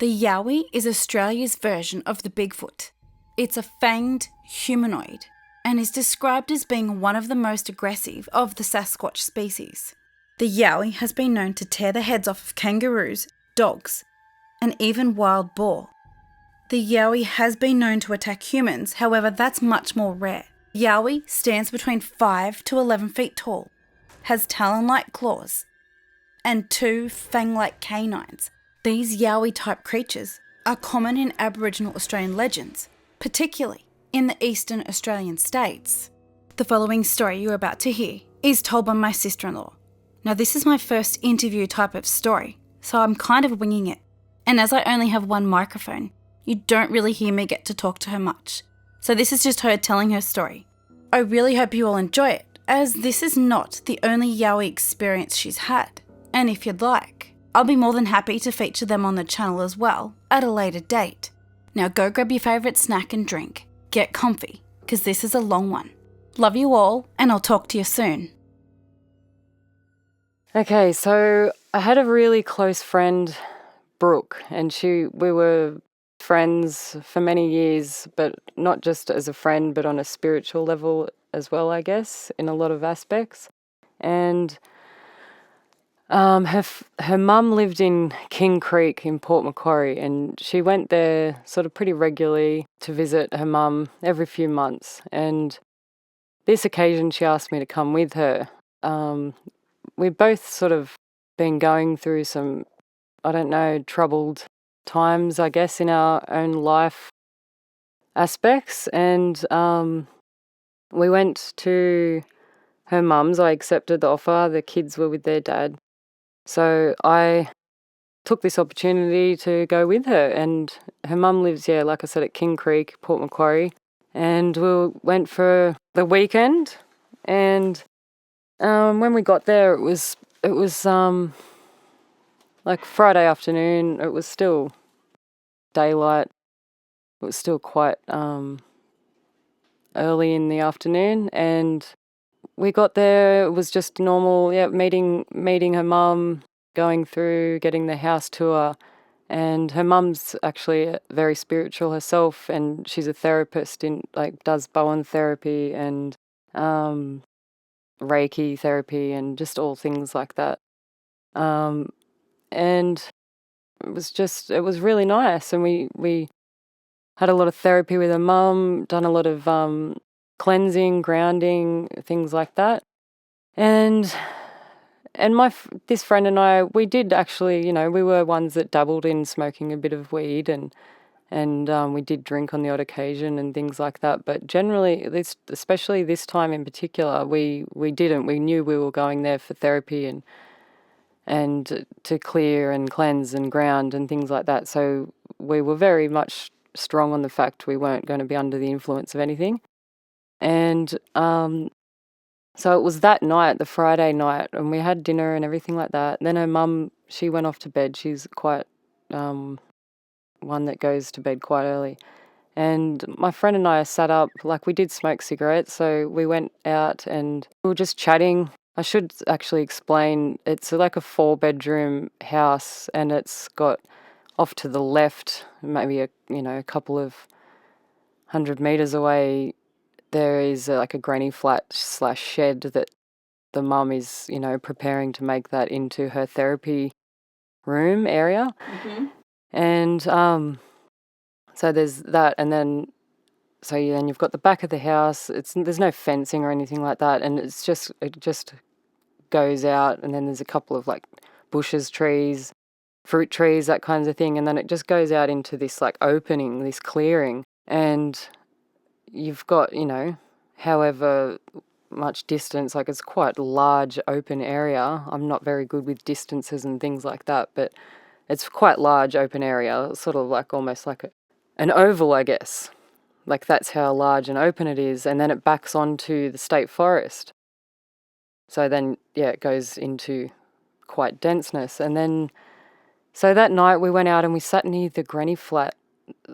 The Yowie is Australia's version of the Bigfoot. It's a fanged humanoid and is described as being one of the most aggressive of the Sasquatch species. The Yowie has been known to tear the heads off of kangaroos, dogs, and even wild boar. The Yowie has been known to attack humans, however that's much more rare. Yowie stands between 5 to 11 feet tall, has talon-like claws, and 2 fang-like canines. These Yowie-type creatures are common in Aboriginal Australian legends, particularly in the eastern Australian states. The following story you're about to hear is told by my sister-in-law. Now this is my first interview type of story, so I'm kind of winging it. And as I only have one microphone, you don't really hear me get to talk to her much. So this is just her telling her story. I really hope you all enjoy it, as this is not the only Yowie experience she's had. And if you'd like, I'll be more than happy to feature them on the channel as well at a later date. Now go grab your favourite snack and drink. Get comfy, because this is a long one. Love you all, and I'll talk to you soon. Okay, so I had a really close friend, Brooke, and we were friends for many years, but not just as a friend, but on a spiritual level as well, I guess, in a lot of aspects. And her mum lived in King Creek in Port Macquarie, and she went there sort of pretty regularly to visit her mum every few months. And this occasion she asked me to come with her. We've both sort of been going through some, I don't know, troubled times, I guess, in our own life aspects. And we went to her mum's. I accepted the offer. The kids were with their dad. So I took this opportunity to go with her, and her mum lives, like I said, at King Creek, Port Macquarie, and we went for the weekend. And when we got there, it was like Friday afternoon. It was still daylight. It was still quite early in the afternoon, and we got there. It was just normal, meeting her mum, going through, getting the house tour. And her mum's actually very spiritual herself, and she's a therapist does Bowen therapy and Reiki therapy and just all things like that. And it was really nice. And we had a lot of therapy with her mum, done a lot of cleansing, grounding, things like that. And this friend and I, we did actually, we were ones that dabbled in smoking a bit of weed, and we did drink on the odd occasion and things like that. But generally, especially this time in particular, we didn't. We knew we were going there for therapy and to clear and cleanse and ground and things like that. So we were very much strong on the fact we weren't going to be under the influence of anything. And so it was that night, the Friday night, and we had dinner and everything like that. Then her mum, she went off to bed. She's quite one that goes to bed quite early. And my friend and I sat up, we did smoke cigarettes, so we went out and we were just chatting. I should actually explain, it's like a 4-bedroom house, and it's got off to the left, maybe a couple of 100 metres away, there is a granny flat / shed that the mum is, preparing to make that into her therapy room area. Mm-hmm. And so there's that, and then you've got the back of the house. There's no fencing or anything like that, and it just goes out, and then there's a couple of bushes, trees, fruit trees, that kinds of thing, and then it just goes out into this opening, this clearing, and you've got, however much distance, it's quite a large open area. I'm not very good with distances and things like that, but it's quite large open area, sort of almost an oval, I guess. That's how large and open it is, and then it backs onto the state forest. So then, it goes into quite denseness. And then, so that night we went out and we sat near the granny flat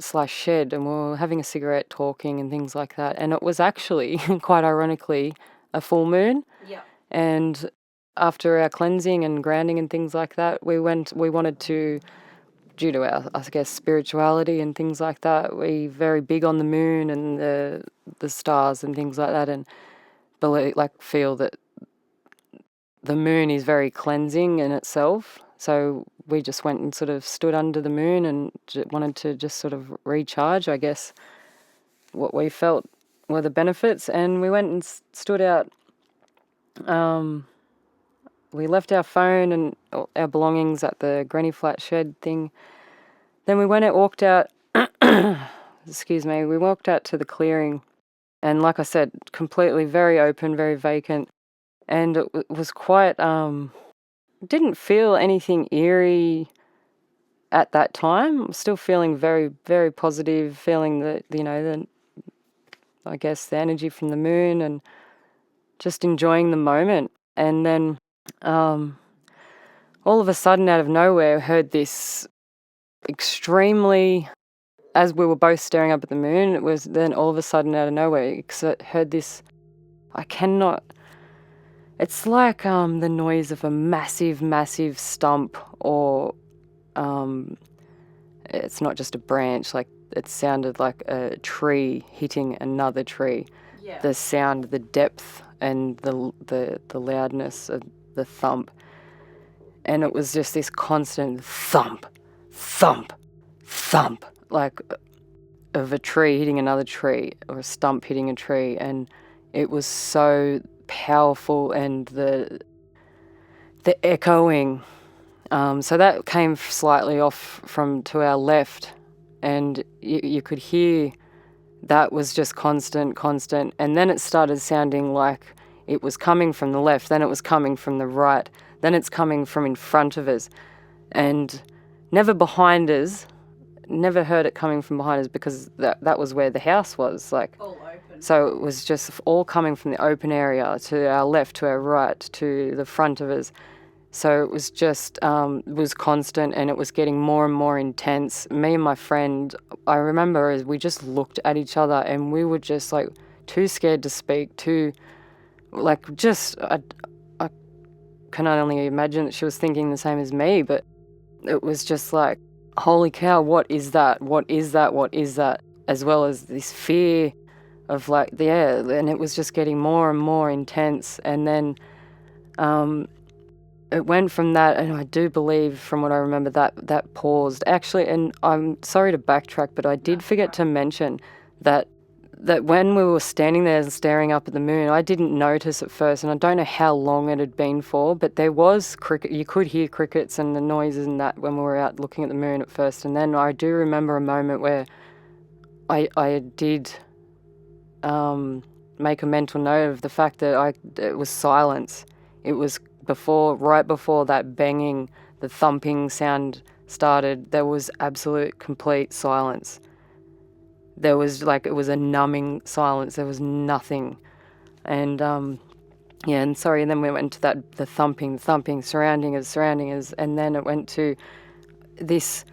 / shed, and we were having a cigarette, talking and things like that. And it was actually, quite ironically, a full moon. Yeah. And after our cleansing and grounding and things like that, we wanted to due to our, I guess, spirituality and things like that. We very big on the moon and the stars and things like that, and feel that the moon is very cleansing in itself. So we just went and sort of stood under the moon and wanted to just sort of recharge, I guess, what we felt were the benefits. And we went and stood out. We left our phone and our belongings at the granny flat shed thing. Then we walked out, we walked out to the clearing. And like I said, completely very open, very vacant. And it was quite, didn't feel anything eerie at that time. Still feeling very, very positive, feeling the energy from the moon and just enjoying the moment. And then all of a sudden, out of nowhere, I heard this extremely, as we were both staring up at the moon, it was then all of a sudden out of nowhere, I heard this, it's like the noise of a massive, massive stump, or it's not just a branch, like it sounded like a tree hitting another tree. Yeah. The sound, the depth and the loudness of the thump. And it was just this constant thump, thump, thump, like of a tree hitting another tree or a stump hitting a tree. And it was so powerful, and the echoing. So that came slightly off to our left, and you could hear that was just constant. And then it started sounding like it was coming from the left, then it was coming from the right, then it's coming from in front of us, and never behind us. Never heard it coming from behind us, because that was where the house was, like all open. So it was just all coming from the open area to our left, to our right, to the front of us. So it was just it was constant, and it was getting more and more intense. Me and my friend, I remember, as we just looked at each other, and we were just like too scared to speak, I can only imagine that she was thinking the same as me, but it was just like, holy cow, what is that? What is that? What is that? As well as this fear of and it was just getting more and more intense. And then it went from that, and I do believe, from what I remember, that paused. Actually, and I'm sorry to backtrack, but I did forget to mention that when we were standing there and staring up at the moon, I didn't notice at first, and I don't know how long it had been for, but there was cricket. You could hear crickets and the noises and that when we were out looking at the moon at first. And then I do remember a moment where I did make a mental note of the fact that it was silence. It was right before that banging, the thumping sound started, there was absolute complete silence. There was it was a numbing silence. There was nothing. And and then we went to the thumping surrounding us. And then it went to this,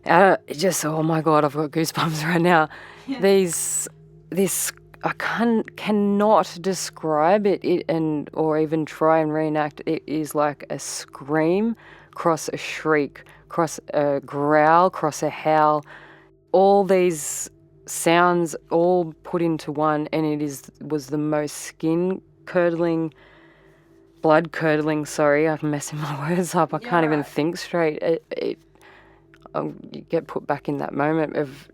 oh my God, I've got goosebumps right now. Yeah. This, I cannot describe it, or even try and reenact. It is like a scream, cross a shriek, cross a growl, cross a howl. All these sounds all put into one, and it was the most skin-curdling, blood-curdling, sorry, I'm messing my words up, I can't even think straight. You get put back in that moment of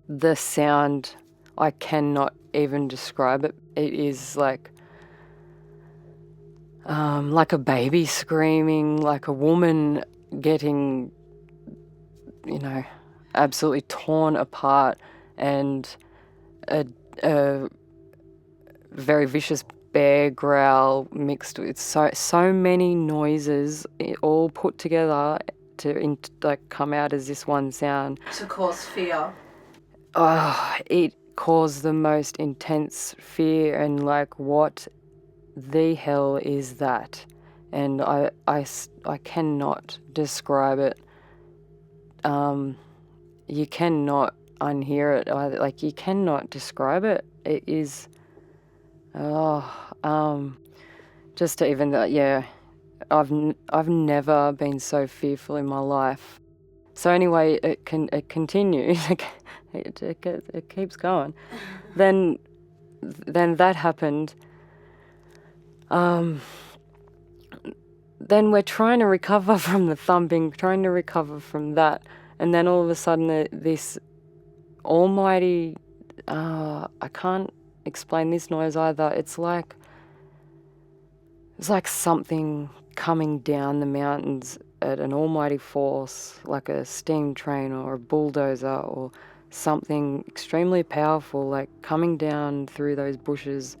the sound. I cannot even describe it. It is like a baby screaming, like a woman getting, absolutely torn apart, and a very vicious bear growl mixed with so many noises, all put together to come out as this one sound. To cause fear. Oh, it caused the most intense fear, and what the hell is that? And I cannot describe it. You cannot unhear it either. You cannot describe it. It is, just to even, I've never been so fearful in my life. So anyway, it continues. It keeps going. Then that happened. Then we're trying to recover from the thumping, trying to recover from that, and then all of a sudden this almighty, I can't explain this noise either. It's like something coming down the mountains at an almighty force, like a steam train or a bulldozer or something extremely powerful, like coming down through those bushes,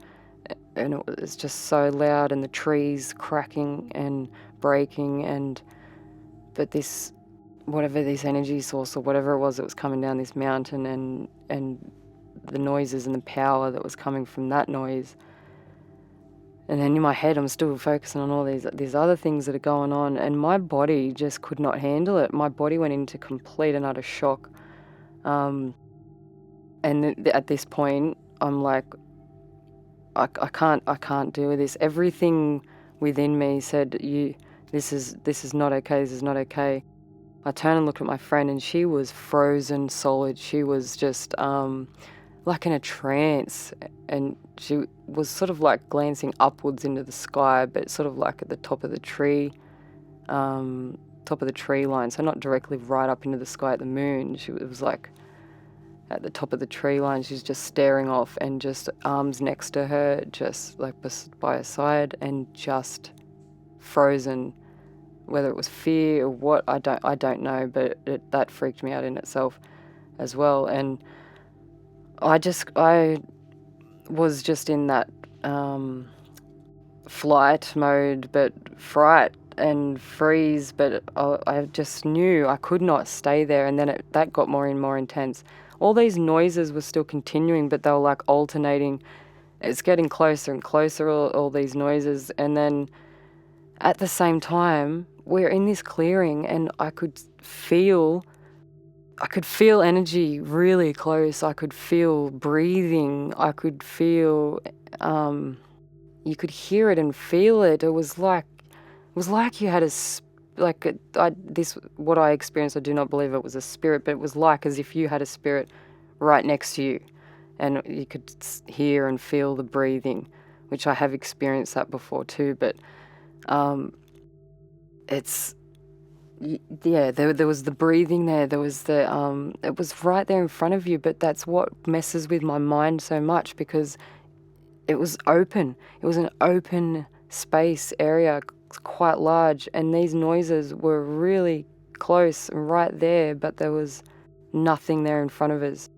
and it was just so loud, and the trees cracking and breaking, but this, whatever this energy source or whatever it was that was coming down this mountain, and the noises and the power that was coming from that noise. And then in my head, I'm still focusing on all these other things that are going on, and my body just could not handle it. My body went into complete and utter shock. And at this point, I'm like, I can't deal with this. Everything within me said, this is not okay. This is not okay. I turned and looked at my friend, and she was frozen solid. She was just like in a trance, and she was sort of like glancing upwards into the sky, but sort of like at the top of the tree line, so not directly right up into the sky at the moon. It was like at the top of the tree line. She's just staring off, and just arms next to her, just like by her side, and just frozen. Whether it was fear or what, I don't know, but that freaked me out in itself as well. And I was just in that flight mode, but fright and freeze, but I just knew I could not stay there. And then that got more and more intense. All these noises were still continuing, but they were like alternating. It's getting closer and closer, all these noises. And then at the same time, we're in this clearing, and I could feel energy really close. I could feel breathing. I could feel, you could hear it and feel it. It was like you had what I experienced, I do not believe it was a spirit, but it was like as if you had a spirit right next to you, and you could hear and feel the breathing, which I have experienced that before too, but there was the breathing there. There was it was right there in front of you, but that's what messes with my mind so much, because it was open. It was an open space area, quite large, and these noises were really close and right there, but there was nothing there in front of us.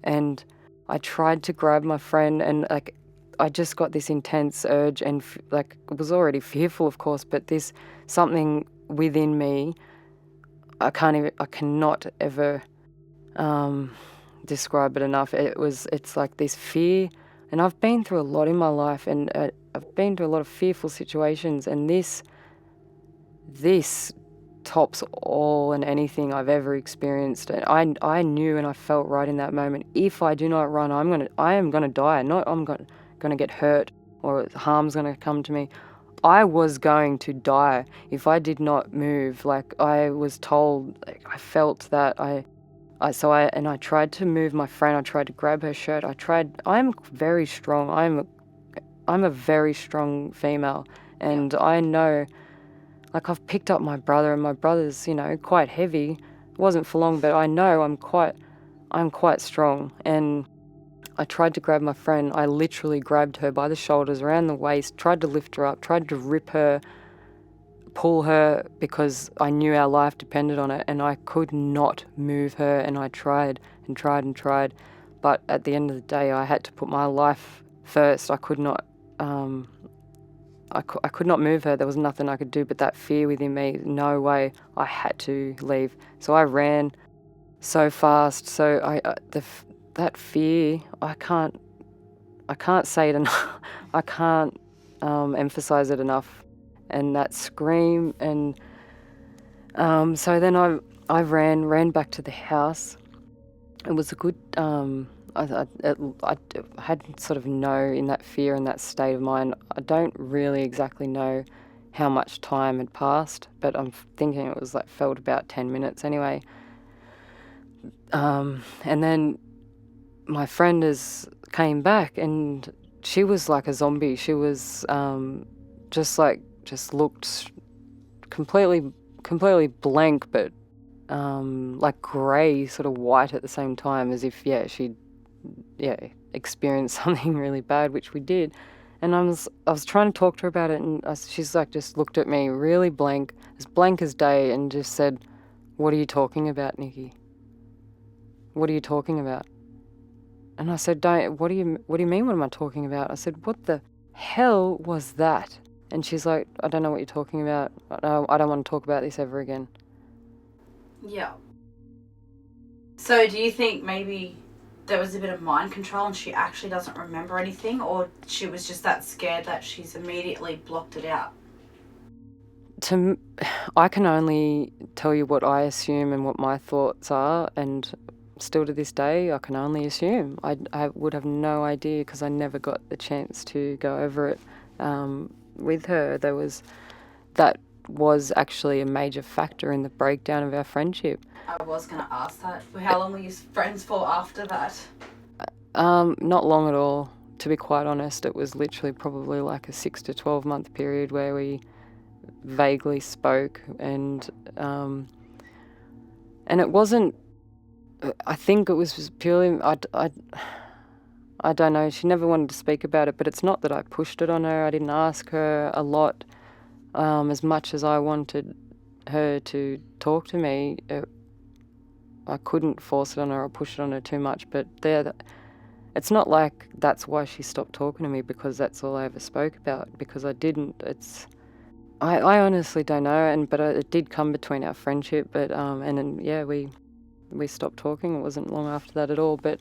And I tried to grab my friend, and like I just got this intense urge, and like I was already fearful, of course, but this something within me, I cannot ever describe it enough. It's like this fear, and I've been through a lot in my life, and I've been through a lot of fearful situations, and this tops all and anything I've ever experienced. And I knew, and I felt right in that moment, if I do not run, I am gonna die. Not I'm gonna get hurt or harm's gonna come to me. I was going to die if I did not move. Like I was told, like I felt that I tried to move my friend. I tried to grab her shirt. I'm very strong. I'm a very strong female, and I know, like I've picked up my brother, and my brother's, quite heavy. It wasn't for long, but I know I'm quite strong. And I tried to grab my friend. I literally grabbed her by the shoulders, around the waist, tried to lift her up, tried to rip her, pull her, because I knew our life depended on it, and I could not move her, and I tried and tried and tried. But at the end of the day, I had to put my life first. I could not could not move her. There was nothing I could do, but that fear within me, no way, I had to leave. So I ran so fast. So that fear, I can't say it enough. I can't emphasize it enough. And that scream, and so then I ran back to the house. It was a good. I had sort of know in that fear and that state of mind. I don't really exactly know how much time had passed, but I'm thinking it was like felt about 10 minutes anyway. And then my friend came back, and she was like a zombie. She was just looked completely blank, but like grey, sort of white at the same time, as if she'd experienced something really bad, which we did. And I was trying to talk to her about it, and she's like just looked at me really blank as day, and just said, "What are you talking about, Nikki? What are you talking about?" And I said, "What do you mean? What am I talking about?" I said, "What the hell was that?" And she's like, "I don't know what you're talking about. I don't want to talk about this ever again." Yeah. So do you think maybe there was a bit of mind control and she actually doesn't remember anything, or she was just that scared that she's immediately blocked it out? I can only tell you what I assume and what my thoughts are, and still to this day I can only assume. I would have no idea, because I never got the chance to go over it with her. That was actually a major factor in the breakdown of our friendship. I was going to ask that. How long were you friends for after that? Not long at all, to be quite honest. It was literally probably like a 6 to 12 month period where we vaguely spoke, and it wasn't. I think it was just purely. I don't know. She never wanted to speak about it, but it's not that I pushed it on her. I didn't ask her a lot, as much as I wanted her to talk to me. I couldn't force it on her or push it on her too much, but it's not like that's why she stopped talking to me, because that's all I ever spoke about, because I didn't. I honestly don't know, but it did come between our friendship, but and then we stopped talking. It wasn't long after that at all, but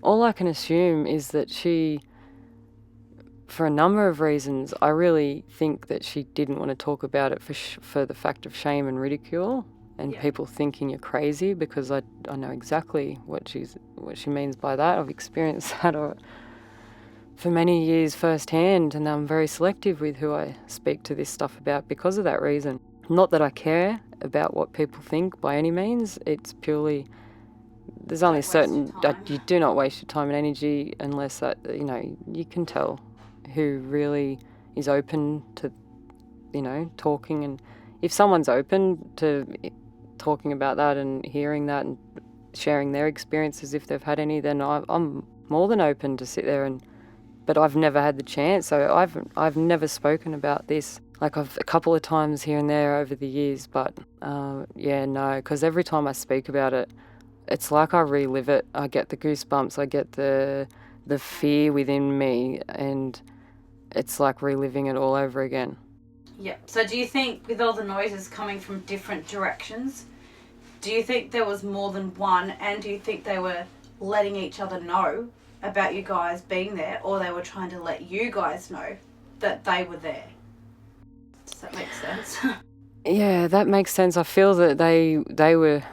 all I can assume is that she, for a number of reasons, I really think that she didn't want to talk about it for the fact of shame and ridicule, and people thinking you're crazy, because I know exactly what she means by that. I've experienced that for many years firsthand, and I'm very selective with who I speak to this stuff about because of that reason. Not that I care about what people think by any means. It's purely, there's only certain, you do not waste your time and energy unless that, you can tell who really is open to, talking. And if someone's open to talking about that and hearing that and sharing their experiences, if they've had any, then I'm more than open to sit there but I've never had the chance. So I've never spoken about this. Like, I've a couple of times here and there over the years, but no, because every time I speak about it, it's like I relive it. I get the goosebumps, I get the fear within me, and it's like reliving it all over again. Yeah. So do you think, with all the noises coming from different directions, do you think there was more than one, and do you think they were letting each other know about you guys being there, or they were trying to let you guys know that they were there? Does that make sense? Yeah, that makes sense. I feel that they were,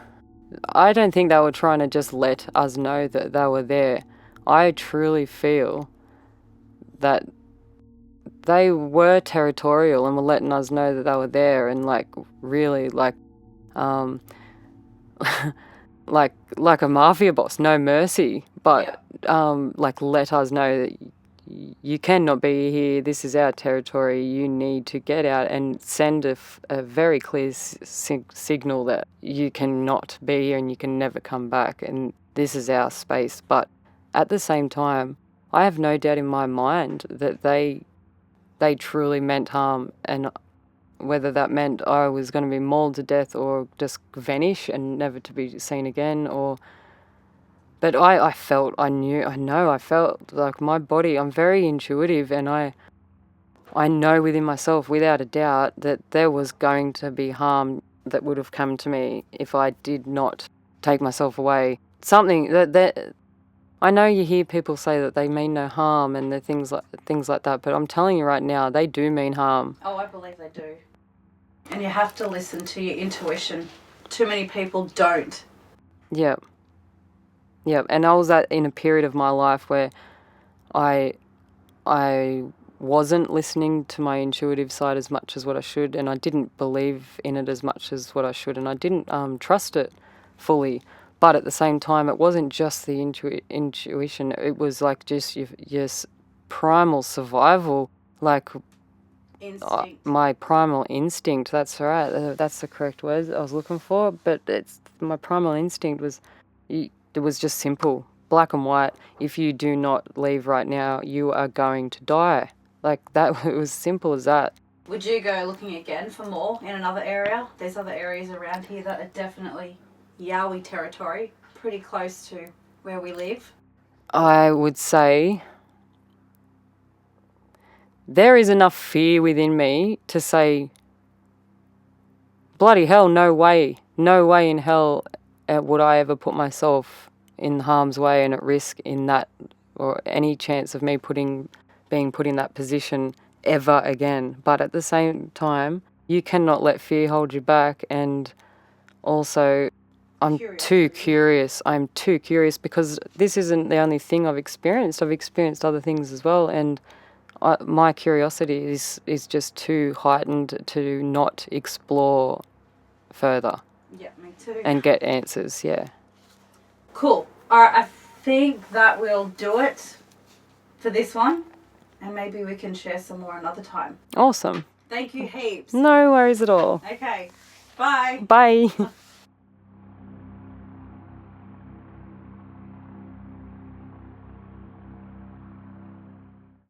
I don't think they were trying to just let us know that they were there. I truly feel that they were territorial and were letting us know that they were there, and like really like like a mafia boss, no mercy, but like let us know that you cannot be here, this is our territory, you need to get out, and send a very clear signal that you cannot be here and you can never come back, and this is our space. But at the same time, I have no doubt in my mind that they truly meant harm, and whether that meant I was going to be mauled to death or just vanish and never to be seen again, but I felt like my body, I'm very intuitive, and I know within myself, without a doubt, that there was going to be harm that would have come to me if I did not take myself away. Something that I know you hear people say that they mean no harm and the things like that, but I'm telling you right now, they do mean harm. Oh, I believe they do. And you have to listen to your intuition. Too many people don't. Yep. And I was in a period of my life where I wasn't listening to my intuitive side as much as what I should, and I didn't believe in it as much as what I should, and I didn't trust it fully. But at the same time, it wasn't just the intuition. It was like just your primal survival, like my primal instinct. That's right. That's the correct word I was looking for. But my primal instinct was, it was just simple, black and white. If you do not leave right now, you are going to die. Like that. It was simple as that. Would you go looking again for more in another area? There's other areas around here that are definitely Yowie Territory, pretty close to where we live. I would say there is enough fear within me to say, bloody hell, no way in hell would I ever put myself in harm's way and at risk in that, or any chance of me being put in that position ever again. But at the same time, you cannot let fear hold you back. And also, I'm too curious because this isn't the only thing I've experienced. I've experienced other things as well, and my curiosity is just too heightened to not explore further. Yeah, me too. And get answers, yeah. Cool. All right, I think that will do it for this one, and maybe we can share some more another time. Awesome. Thank you heaps. No worries at all. Okay, bye. Bye.